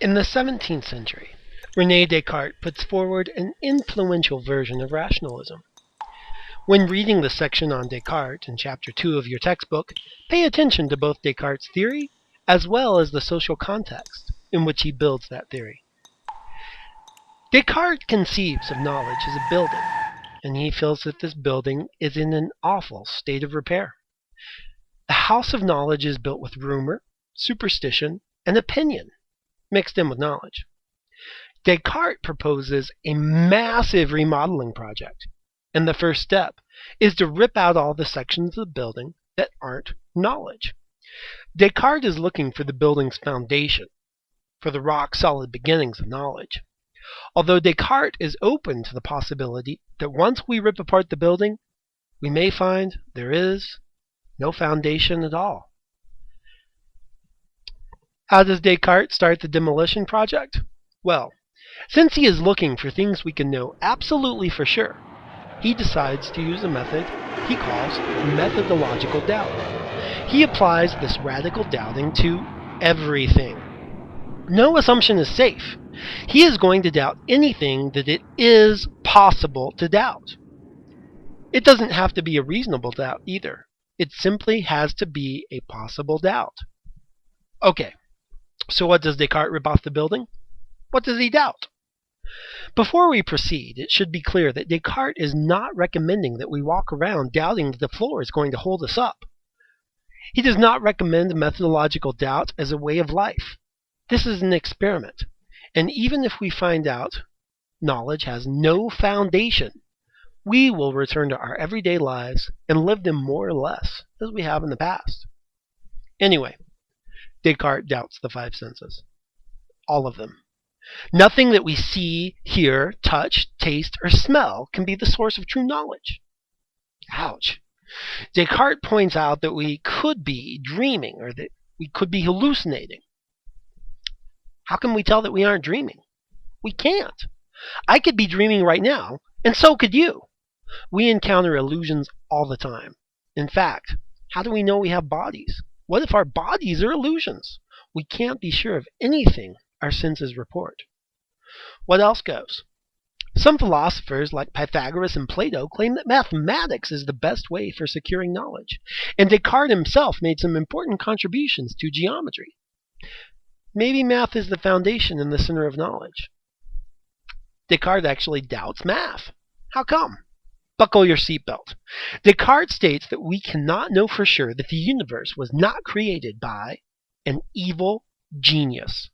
In the 17th century, Rene Descartes puts forward an influential version of rationalism. When reading the section on Descartes in Chapter 2 of your textbook, pay attention to both Descartes' theory as well as the social context in which he builds that theory. Descartes conceives of knowledge as a building, and he feels that this building is in an awful state of repair. The house of knowledge is built with rumor, superstition, and opinion mixed in with knowledge. Descartes proposes a massive remodeling project, and the first step is to rip out all the sections of the building that aren't knowledge. Descartes is looking for the building's foundation, for the rock-solid beginnings of knowledge. Although Descartes is open to the possibility that once we rip apart the building, we may find there is no foundation at all. How does Descartes start the demolition project? Well, since he is looking for things we can know absolutely for sure, he decides to use a method he calls methodological doubt. He applies this radical doubting to everything. No assumption is safe. He is going to doubt anything that it is possible to doubt. It doesn't have to be a reasonable doubt either. It simply has to be a possible doubt. Okay, so what does Descartes rip off the building? What does he doubt? Before we proceed, it should be clear that Descartes is not recommending that we walk around doubting that the floor is going to hold us up. He does not recommend methodological doubt as a way of life. This is an experiment, and even if we find out knowledge has no foundation, we will return to our everyday lives and live them more or less as we have in the past. Anyway, Descartes doubts the five senses. All of them. Nothing that we see, hear, touch, taste, or smell can be the source of true knowledge. Ouch. Descartes points out that we could be dreaming or that we could be hallucinating. How can we tell that we aren't dreaming? We can't. I could be dreaming right now, and so could you. We encounter illusions all the time. In fact, how do we know we have bodies? What if our bodies are illusions? We can't be sure of anything our senses report. What else goes? Some philosophers like Pythagoras and Plato claim that mathematics is the best way for securing knowledge, and Descartes himself made some important contributions to geometry. Maybe math is the foundation and the center of knowledge. Descartes actually doubts math. How come? Buckle your seatbelt. Descartes states that we cannot know for sure that the universe was not created by an evil genius.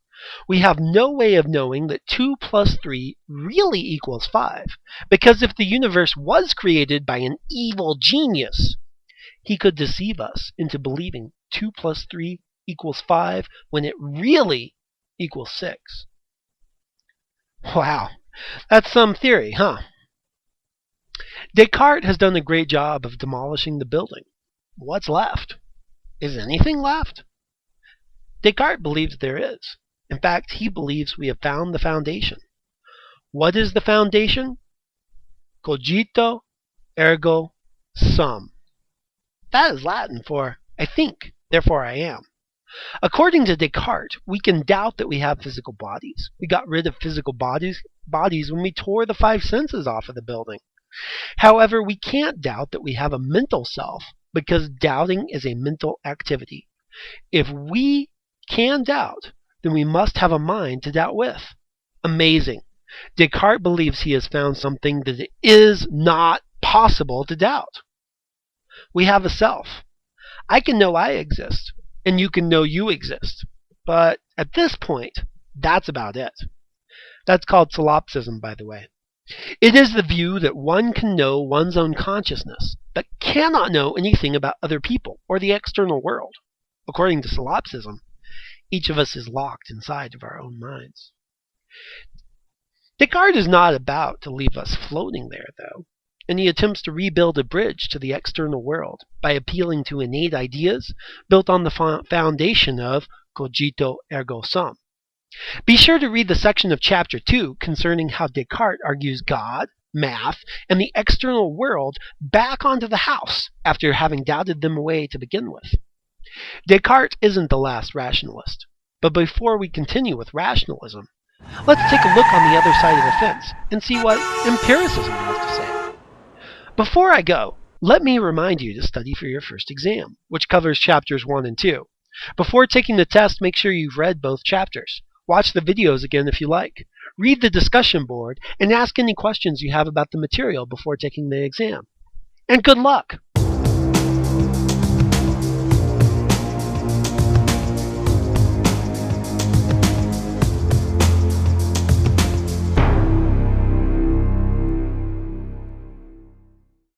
We have no way of knowing that 2 plus 3 really equals 5, because if the universe was created by an evil genius, he could deceive us into believing 2 plus 3 equals 5 when it really equals 6. Wow, that's some theory, huh? Descartes has done a great job of demolishing the building. What's left? Is anything left? Descartes believes there is. In fact, he believes we have found the foundation. What is the foundation? Cogito ergo sum. That is Latin for I think, therefore I am. According to Descartes, we can doubt that we have physical bodies. We got rid of physical bodies when we tore the five senses off of the building. However, we can't doubt that we have a mental self because doubting is a mental activity. If we can doubt, then we must have a mind to doubt with. Amazing. Descartes believes he has found something that it is not possible to doubt. We have a self. I can know I exist, and you can know you exist. But at this point, that's about it. That's called solipsism, by the way. It is the view that one can know one's own consciousness, but cannot know anything about other people or the external world. According to solipsism, each of us is locked inside of our own minds. Descartes is not about to leave us floating there, though, and he attempts to rebuild a bridge to the external world by appealing to innate ideas built on the foundation of cogito ergo sum. Be sure to read the section of Chapter 2 concerning how Descartes argues God, math, and the external world back onto the house after having doubted them away to begin with. Descartes isn't the last rationalist. But before we continue with rationalism, let's take a look on the other side of the fence and see what empiricism has to say. Before I go, let me remind you to study for your first exam, which covers chapters 1 and 2. Before taking the test, make sure you've read both chapters. Watch the videos again if you like. Read the discussion board and ask any questions you have about the material before taking the exam. And good luck!